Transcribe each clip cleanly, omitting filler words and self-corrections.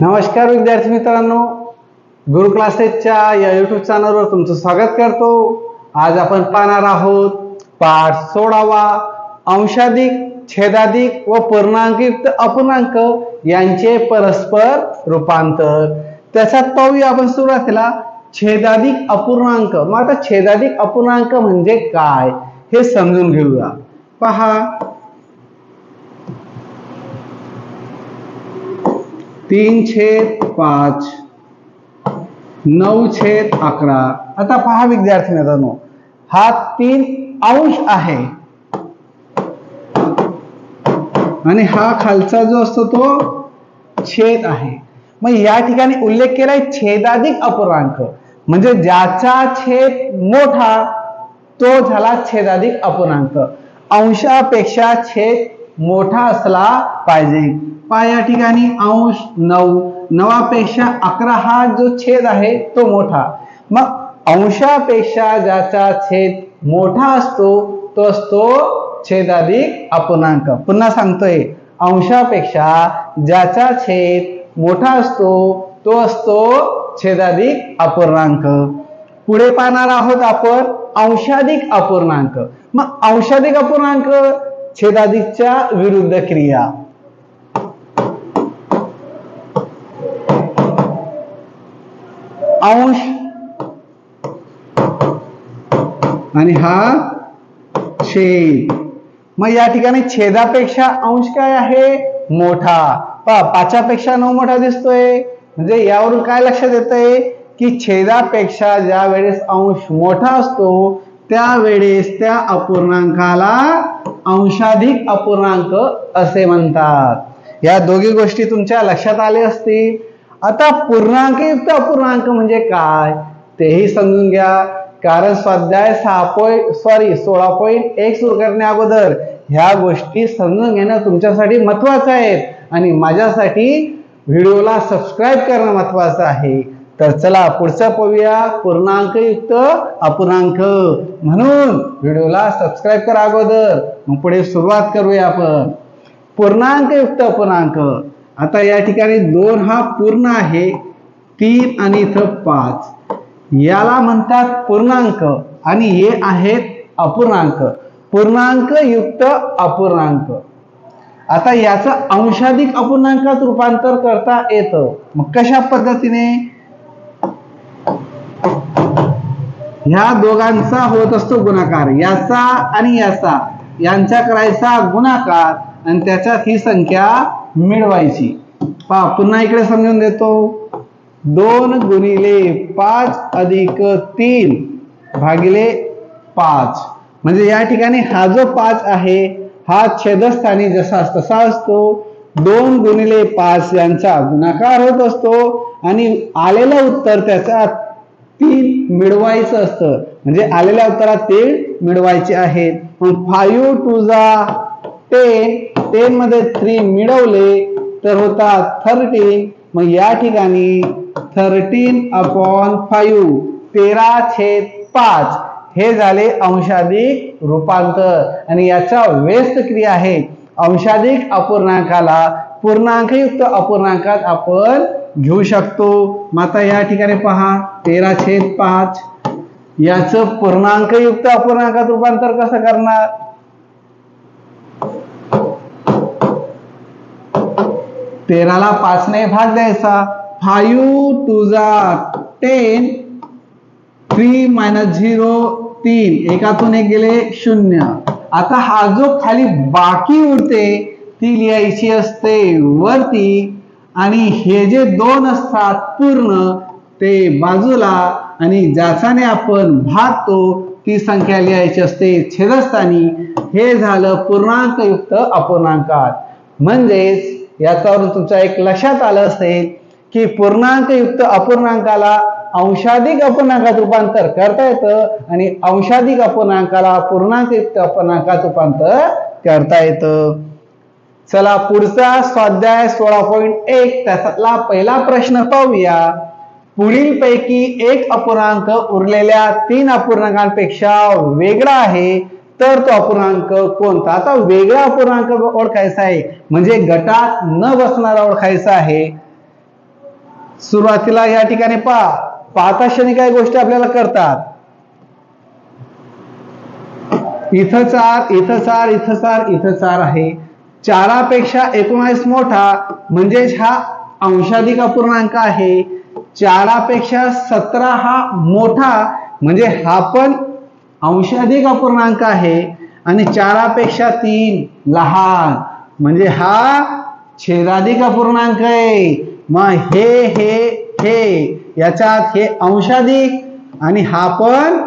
नमस्कार विद्यार्थी मित्रांनो, गुरु क्लासेसच्या या यूट्यूब चॅनलवर तुमचं स्वागत करतो। आज आपण पाहणार आहोत पाठ 16वा अंशाधिक, छेदाधिक व पूर्णांकयुक्त अपूर्णांक यांचे परस्पर रूपांतर। त्याच्यात पाहूया आपण सुरुवातीला छेदाधिक अपूर्णांक। मग आता छेदाधिक अपूर्णांक म्हणजे काय हे समजून घेऊया। पहा 3/5 9/11। आता पहा विद्यार्थी मित्रांनो, हा 3 अंश आहे आणि हा खालचा जो असतो तो छेद आहे। मग या ठिकाणी उल्लेख केलाय छेदाधिक अपूर्णांक, म्हणजे ज्याचा छेद मोठा तो झाला छेदाधिक अपूर्णांक। अंशापेक्षा छेद मोठा असला पाहिजे। पहा या ठिकाणी अंश 9, 9पेक्षा 11 हा जो छेद आहे तो मोठा। मग अंशापेक्षा ज्याचा छेद मोठा असतो तो असतो छेदाधिक अपूर्णांक। पुन्हा सांगतोय, अंशापेक्षा ज्याचा छेद मोठा असतो तो असतो छेदाधिक अपूर्णांक। पुढे पाहणार आहोत आपण अंशाधिक अपूर्णांक। मग अंशाधिक अपूर्णांक छेदाधिकच्या विरुद्ध क्रिया। अंश आणि हा छेद। मग या ठिकाणी छेदापेक्षा अंश काय आहे? मोठा। पहा 5पेक्षा 9 मोठा दिसतोय, म्हणजे यावरून काय लक्षात येतंय की छेदापेक्षा ज्या वेळेस अंश मोठा असतो त्यावेळेस त्या अपूर्णांकाला अंशाधिक अपूर्णांक असे म्हणतात। या दोघी गोष्टी तुमच्या लक्षात आल्या असतील। आता पूर्णांकयुक्त अपूर्णांक म्हणजे काय तेही समजून घ्या, कारण स्वाध्याय 16.1 सुरू करण्या अगोदर ह्या गोष्टी समजून घेणं तुमच्यासाठी महत्त्वाचं आहे आणि माझ्यासाठी व्हिडिओला सबस्क्राइब करणं महत्त्वाचं आहे। तर चला पुढचं पाहूया पूर्णांकयुक्त अपूर्णांक। म्हणून व्हिडिओला सबस्क्राइब करा अगोदर, मग पुढे सुरुवात करूया आपण। पूर्णांकयुक्त अपूर्णांक। आता या ठिकाणी 2 हा पूर्ण आहे, 3 आणि इथं 5 याला म्हणतात पूर्णांक आणि हे आहेत अपूर्णांक। पूर्णांकयुक्त अपूर्णांक। आता याचं अंशाधिक अपूर्णांकात रूपांतर करता येतं। मग कशा पद्धतीने? ह्या दोघांचा होत असतो गुणाकार, याचा आणि याचा, यांचा करायचा गुणाकार आणि त्याच्यात ही संख्या मिळवायची। पहा पुन्हा इकडे समजून देतो, 2 × 5 + 3 / 5 म्हणजे या ठिकाणी हा जो 5 आहे हा छेदस्थानी जसा तसा असतो। 2 × 5 यांचा गुणाकार होत असतो आणि आलेलं उत्तर त्याचा 3 मिळवायचं असतं, म्हणजे आलेल्या उत्तरात 3 मिळवायचे आहेत। मग 5 2 10, 10 मध्ये 3 मिळवले तर होतात 13। मग या ठिकाणी 13/5 13/5 हे झाले अंशाधिक रूपांतर आणि याच्या व्यस्त क्रिया आहे। अंशाधिक अपूर्णांकाला पूर्णांकयुक्त अपूर्णांकात आपण घेऊ शकतो। मग आता या ठिकाणी पहा 13/5 याचं पूर्णांकयुक्त अपूर्णांकात रूपांतर कसं करणार? 13ला 5 ने भाग द्यायचा। 5 2 10, 3 - 0 3, एकातून एक गेले 0। आता हा जो खाली बाकी उरते ती लिहायची असते वरती आणि हे जे 2 असतात पूर्ण ते बाजूला आणि ज्याच्याने आपण भागतो ती संख्या लिहायची असते छेदस्थानी। हे झालं पूर्णांकयुक्त अपूर्णांकात। म्हणजेच याच्यावरून तुमच्या एक लक्षात आलं असेल की पूर्णांकयुक्त अपूर्णांकाला अंशाधिक अपूर्णांकात रूपांतर करता येतं आणि अंशाधिक अपूर्णांकाला पूर्णांकयुक्त अपूर्णांकात रूपांतर करता येतं। चला पुढचा स्वाध्याय 16.1 त्यातला पहिला प्रश्न पाहूया। पुढील पैकी एक अपूर्णांक उरलेल्या 3 अपूर्णांकांपेक्षा वेगळा आहे तर तो अपूर्णांक कोणता? आता वेगळा अपूर्णांक ओळखायचा आहे, म्हणजे गटात न बसणारा ओळखायचा आहे। सुरुवातीला या ठिकाणी पाहता क्षणी काही गोष्टी आपल्याला करतात. इथं 4, इथं 4, इथं 4, इथं 4 आहे. 4पेक्षा 19 मोठा म्हणजेच हा अंशाधिक अपूर्णांक आहे. 4पेक्षा 17 हा मोठा म्हणजे हा पण अंशाधिक अपूर्णांक आहे. आणि 4पेक्षा 3 लहान म्हणजे हा छेदाधिक अपूर्णांक आहे. मग हे याच्यात हे अंशाधिक आणि हा पण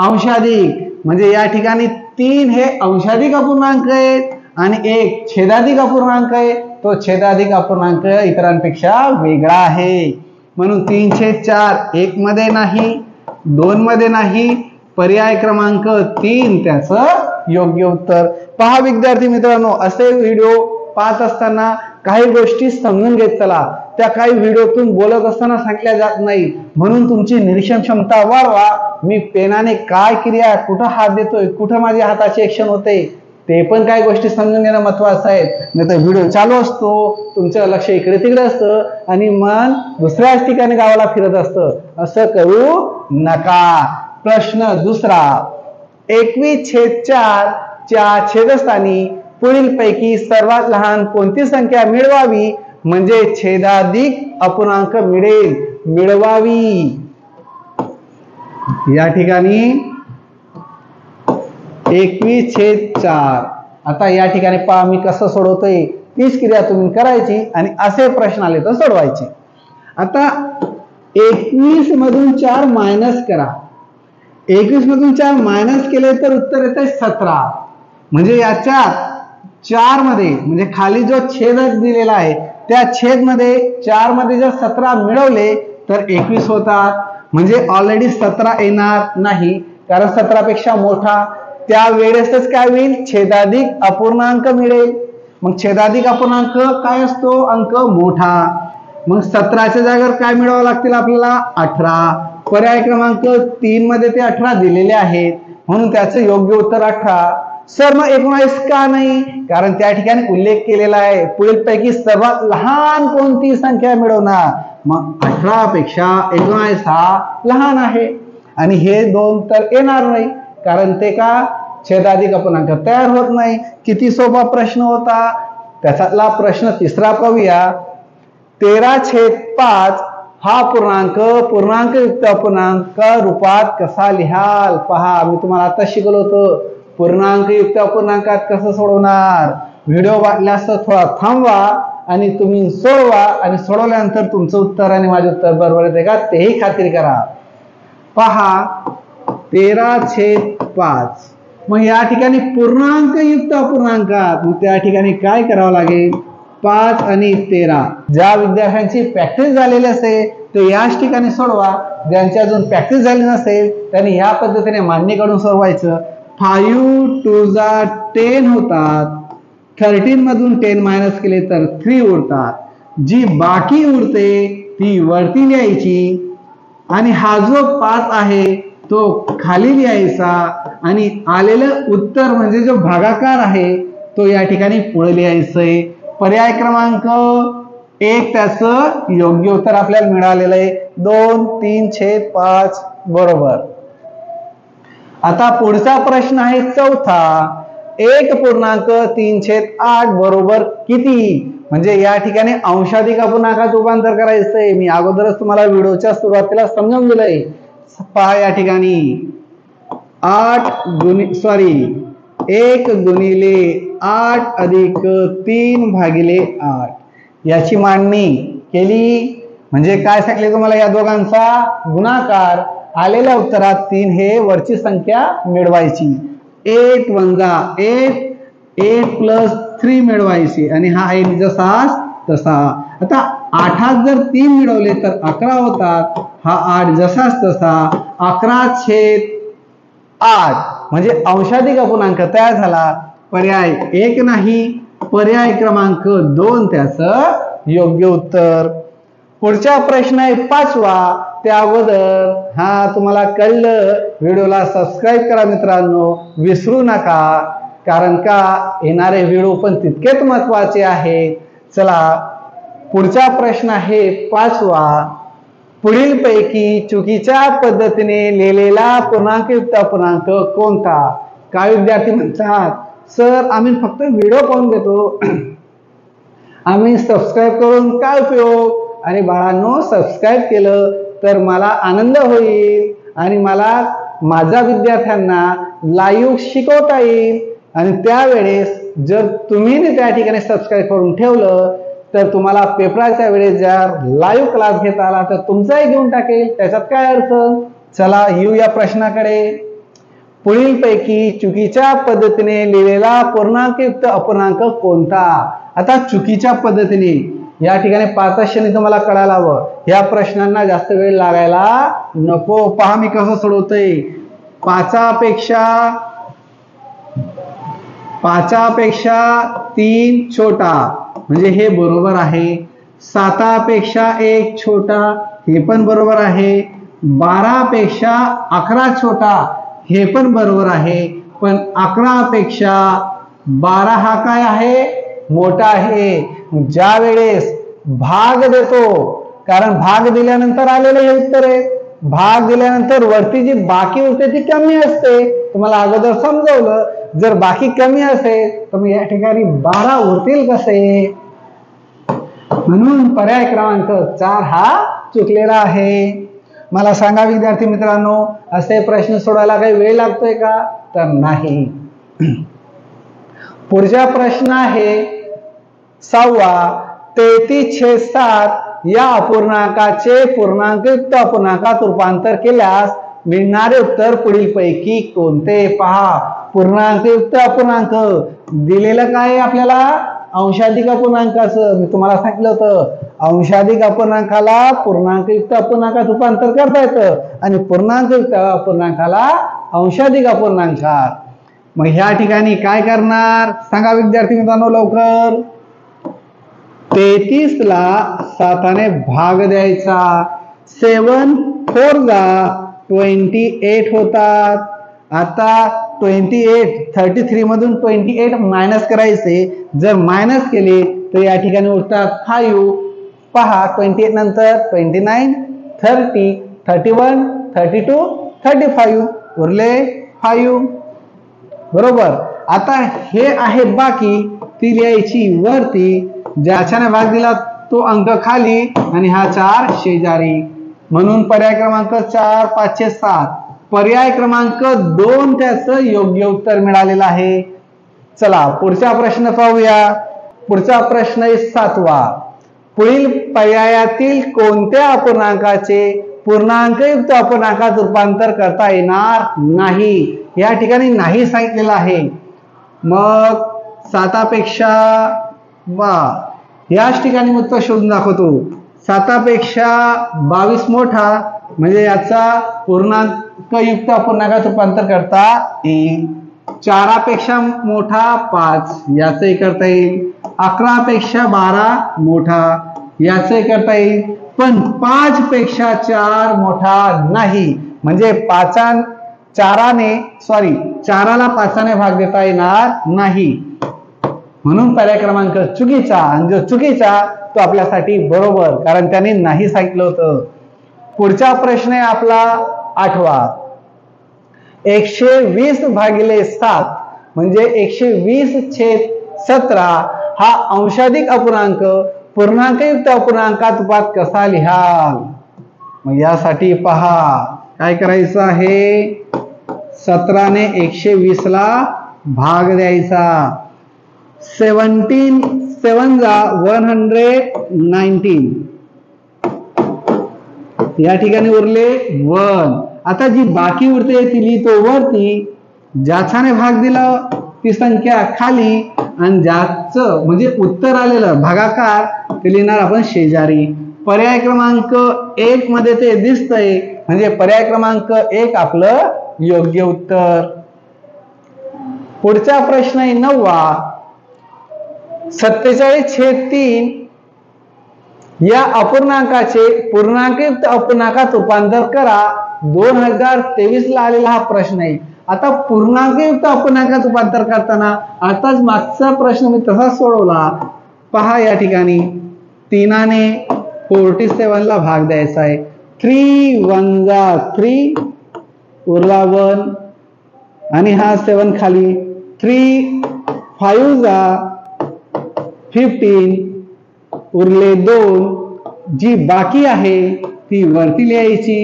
अंशाधिक म्हणजे या ठिकाणी 3 हे अंशाधिक अपूर्णांक आहेत आणि 1 छेदाधिक अपूर्णांक आहे. तो छेदाधिक अपूर्णांक इतरांपेक्षा वेगळा आहे. म्हणून 3/4 1 मध्ये नाही, 2 मध्ये नाही, पर्याय क्रमांक 3 त्याचं योग्य उत्तर. पहा विद्यार्थी मित्रांनो, असे व्हिडिओ पाहत असताना काही गोष्टी समजून घेत चला. त्या काही व्हिडिओतून बोलत असताना सांगितल्या जात नाही, म्हणून तुमची निरीक्षण क्षमता वाढवा. मी पेनाने काय क्रिया, कुठं हात देतोय, कुठं माझ्या हाताचे ऍक्शन होते, ते पण काही गोष्टी समजून घेणं महत्वाचं आहे. नाही तर व्हिडिओ चालू असतो, तुमचं लक्ष इकडे तिकडे असतं आणि मन दुसऱ्याच ठिकाणी गावाला फिरत असतं. असं करू नका. प्रश्न दुसरा, 21/4 च्या छेदस्थानी पुढीलपैकी सर्वात लहान कोणती संख्या मिळवावी म्हणजे छेदाधिक अपूर्णांक मिळवावी. या ठिकाणी 21/4. आता या ठिकाणी पहा मी कसं सोडवतोय. तीच क्रिया तुम्ही करायची आणि असे प्रश्न आले तर सोडवायचे. आता 21 मधून 4 मायनस करा. 21 मधून 4 मायनस केले तर उत्तर येते 17. म्हणजे याच्यात 4 मध्ये म्हणजे खाली जो छेद दिलेला आहे त्या छेद मध्ये 4 मध्ये जर 17 मिळवले तर 21 होतात. म्हणजे ऑलरेडी 17 येणार नाही कारण 17 पेक्षा मोठा. त्या वेळेसच काय होईल, छेदाधिक अपूर्णांक मिळेल. मग छेदाधिक अपूर्णांक काय असतो, अंक मोठा. मग 17च्या जागेवर काय मिळवावं लागतील आपल्याला, 18. पर्याय क्रमांक 3 मध्ये ते 18 दिलेले आहेत म्हणून त्याचं योग्य उत्तर 18. सर मग 19 का नाही, कारण त्या ठिकाणी उल्लेख केलेला आहे पुढीलपैकी सर्वात लहान कोणती संख्या मिळवणार. मग 18 पेक्षा 19 हा लहान आहे आणि हे 2 तर येणार नाही कारण ते का छेदाधिक अपूर्णांक तयार होत नाही. किती सोपा प्रश्न होता. त्याच्यातला प्रश्न तिसरा पाहूया. 13/5 हा पूर्णांकयुक्त अपूर्णांक रूपात कसा लिहाल. पहा मी तुम्हाला आता शिकवलं होतं पूर्णांकयुक्त अपूर्णांकात कसं सोडवणार. व्हिडिओ वाटल्यास थोडा थांबवा आणि तुम्ही सोडवा आणि सोडवल्यानंतर तुमचं उत्तर आणि माझे उत्तर बरोबर येते का तेही खात्री करा. पहा 13/5. मग या ठिकाणी पूर्णांकयुक्त अपूर्णांकात मग त्या ठिकाणी काय करावं लागेल, 5 आणि 13. ज्या विद्यार्थ्यांची प्रॅक्टिस झालेली असेल ते याच ठिकाणी सोडवा. ज्यांची अजून प्रॅक्टिस झाली नसेल त्यांनी ह्या पद्धतीने मांडणी काढून सोडवायचं. 5 2 10 होतात. 13 मधून 10 मायनस केले तर 3 उरतात. जी बाकी उरते ती वरती लिहायची आणि हा जो 5 आहे तो खाली लिहायचा आणि आलेलं उत्तर म्हणजे जो भागाकार आहे तो या ठिकाणी पुढे लिहायचंय. पर्याय क्रमांक 1 त्याचं योग्य उत्तर आपल्याला मिळालेलं आहे. 2 3/5 बरोबर. आता पुढचा प्रश्न आहे चौथा. 1.3/8 बरोबर किती. म्हणजे या ठिकाणी अंशाधिक अपूर्णांकात रूपांतर करायचंय. मी अगोदरच तुम्हाला व्हिडिओच्या सुरुवातीला समजावून दिलंय. पहा या ठिकाणी 1 गुणिले 8 अधिक 3/8 याची मांडणी केली म्हणजे काय सांगितले तुम्हाला, या दोघांचा गुणाकार. आलेल्या उत्तरात 3 हे वरची संख्या मिळवायची. 8 1 8 8 प्लस 3 मिळवायची आणि हा आहे जसाच तसा. आता 8 जर 3 मिळवले तर 11 होतात. हा 8 जसाच तसा 11/8 म्हणजे अंशाधिक अपूर्णांक तयार झाला. पर्याय 1 नाही, पर्याय क्रमांक 2 त्याचं योग्य उत्तर. पुढचा प्रश्न आहे 5वा. त्या अगोदर तुम्हाला कळलं व्हिडिओला सबस्क्राईब करा मित्रांनो, विसरू नका कारण का येणारे व्हिडिओ पण तितकेच महत्वाचे आहेत. चला पुढचा प्रश्न आहे 5वा. पुढीलपैकी चुकीच्या पद्धतीने लिहिलेला पूर्णांकयुक्त अपूर्णांक कोणता? काय विद्यार्थी म्हणतात, सर आम्ही फक्त व्हिडिओ पाहून घेतो, आम्ही सबस्क्राईब करून काय उपयोग? आणि बाळांनो, सबस्क्राईब केलं तर मला आनंद होईल आणि मला माझ्या विद्यार्थ्यांना लाईव्ह शिकवता येईल. आणि त्यावेळेस जर तुम्ही त्या ठिकाणी सबस्क्राईब करून ठेवलं तर तुम्हाला पेपराच्या वेळेस जर लाईव्ह क्लास घेता आला तर तुमचाही घेऊन टाकेल, त्याच्यात काय अर्थ. चला येऊया प्रश्नाकडे. पुढीलपैकी चुकीच्या पद्धतीने लिहिलेला पूर्णांकयुक्त अपूर्णांक कोणता? आता चुकीच्या पद्धतीने या ठिकाणी 5 क्षणी तुम्हाला कळायला हवं, या प्रश्नांना जास्त वेळ लागायला नको. पहा मी कसं सोडवतोय. 5पेक्षा 3 छोटा म्हणजे हे बरोबर आहे. 7पेक्षा 1 छोटा हे पण बरोबर आहे. 12पेक्षा 11 छोटा हे पण बरोबर आहे. पण 11पेक्षा 12 हा काय आहे? मोठा आहे. ज्या वेळेस भाग देतो, कारण भाग दिल्यानंतर आलेलं हे उत्तर आहे, भाग दिल्यानंतर वरती जी बाकी उरते ती कमी असते. तुम्हाला अगोदर समजवलं, जर बाकी कमी असेल तर मग या ठिकाणी 12 उरतील कसे? म्हणून पर्याय क्रमांक 4 हा चुकलेला आहे. मला सांगा विद्यार्थी मित्रांनो, असे प्रश्न सोडवायला काही वेळ लागतोय का? तर नाही. पुढचा प्रश्न आहे 6वा. 33/7 या अपूर्णांकाचे पूर्णांकयुक्त अपूर्णांकात रूपांतर केल्यास मिळणारे उत्तर पुढीलपैकी कोणते? पहा, पूर्णांकयुक्त अपूर्णांक दिलेलं काय आपल्याला? अंशाधिक अपूर्णांकाचं. मी तुम्हाला सांगितलं होतं, अंशाधिक अपूर्णांकाला पूर्णांकयुक्त अपूर्णांकात रूपांतर करता येतं आणि पूर्णांकयुक्त अपूर्णांकाला अंशाधिक अपूर्णांकात. मग ह्या ठिकाणी काय करणार सांगा विद्यार्थी मित्रांनो लवकर. 33 ला 7 ने भाग द्यायचा. 7 4 28 होतात. आता 33 मधून 28 मायनस करायचे. जर मायनस केले तर या ठिकाणी उरतात 5. पहा 28 नंतर 29 30 31 32 35 उरले 5. बरोबर. आता हे आहे बाकी, ती लिहायची वरती, ज्याच्याने भाग दिला तो अंक खाली आणि हा 4 शेजारी. म्हणून पर्याय क्रमांक 4 5 7. पर्याय क्रमांक 2 त्याचं योग्य उत्तर मिळालेलं आहे. चला पुढचा प्रश्न पाहूया. पुढचा प्रश्न आहे 7वा. पुढील पर्यायातील कोणत्या अपूर्णांकाचे पूर्णांकयुक्त अपूर्णांकात रूपांतर करता येणार नाही? या ठिकाणी नाही सांगितलेलं आहे. मग 7पेक्षा याच ठिकाणी उत्तर शोधून दाखवतो. 7पेक्षा 22 मोठा म्हणजे याचा पूर्णांकयुक्त अपूर्णांकात रूपांतर करता येईल. 4पेक्षा मोठा 5 याचंही करता येईल. 11पेक्षा 12 मोठा याचंही करता येईल. पण 5पेक्षा 4 मोठा नाही. म्हणजे 4ला 5ने भाग देता येणार नाही. म्हणून पर्याय क्रमांक चुकीचा, आणि जो चुकीचा तो आपल्यासाठी बरोबर, कारण त्याने नाही सांगितलं होतं. पुढचा प्रश्न आहे आपला 8वा. 120/7 म्हणजे 120/17 हा अंशाधिक अपूर्णांक पूर्णांकयुक्त अपूर्णांकात रूपात कसा लिहाल? मग यासाठी पहा काय करायचं आहे. 17 ने 120 ला भाग द्यायचा. 17 7 119 या ठिकाणी उरले 1. आता जी बाकी उरते ती लिहितो वरती, ज्याच्याने भाग दिला ती संख्या खाली आणि ज्याचं म्हणजे उत्तर आलेलं भागाकार ते लिहिणार आपण शेजारी. पर्याय क्रमांक 1 मध्ये ते दिसतंय म्हणजे पर्याय क्रमांक 1 आपलं योग्य उत्तर. पुढचा प्रश्न आहे 9वा. 47/3 या अपूर्णांकाचे पूर्णांकयुक्त अपूर्णांकात रूपांतर करा. 2023 ला आलेला हा प्रश्न आहे. आता पूर्णांकयुक्त अपूर्णांकात रूपांतर करताना आताच मागचा प्रश्न मी तसाच सोडवला. पहा या ठिकाणी 3 ने 47 ला भाग द्यायचा आहे. 3 1 जा 3 उरला 1 आणि हा 7 खाली 3 5 जा 15 उरले 2 जी बाकी आहे ती वरती लिहायची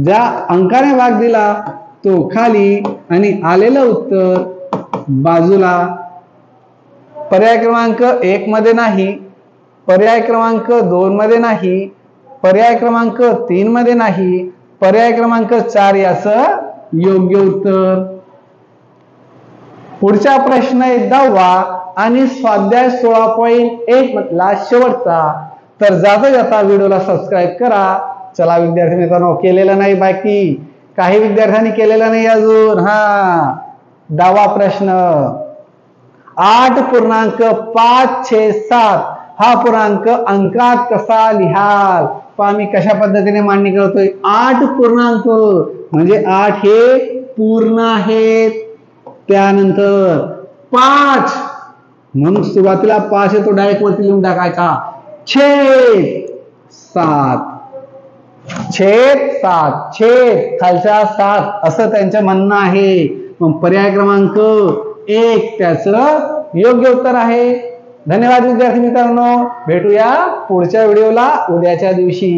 ज्या अंकाने भाग दिला तो खाली आणि आलेलं उत्तर बाजूला पर्याय क्रमांक 1 मध्ये नाही पर्याय क्रमांक 2 मध्ये नाही पर्याय क्रमांक 3 मध्ये नाही पर्याय क्रमांक 4 याचं योग्य उत्तर पुढचा प्रश्न आहे 10वा आणि स्वाध्याय 16.1 मधला शेवटचा तर जाता जाता व्हिडिओला सबस्क्राईब करा चला विद्यार्थी मित्रांनो केलेलं नाही बाकी काही विद्यार्थ्यांनी केलेलं नाही अजून 10वा प्रश्न 8.567 हा पूर्णांक अंकात कसा लिहाल पहा मी कशा पद्धतीने मांडणी करतोय 8 पूर्णांक म्हणजे 8 हे पूर्ण आहेत त्यानंतर 5 म्हणून सुरुवातीला 5 आहे तो डायरेक्ट वरती लिहून टाकायचा छेद 7 खालच्या 7 असं त्यांचं म्हणणं आहे मग पर्याय क्रमांक 1 त्याचं योग्य उत्तर आहे धन्यवाद विद्यार्थी मित्रांनो भेटूया पुढच्या व्हिडिओला उद्याच्या दिवशी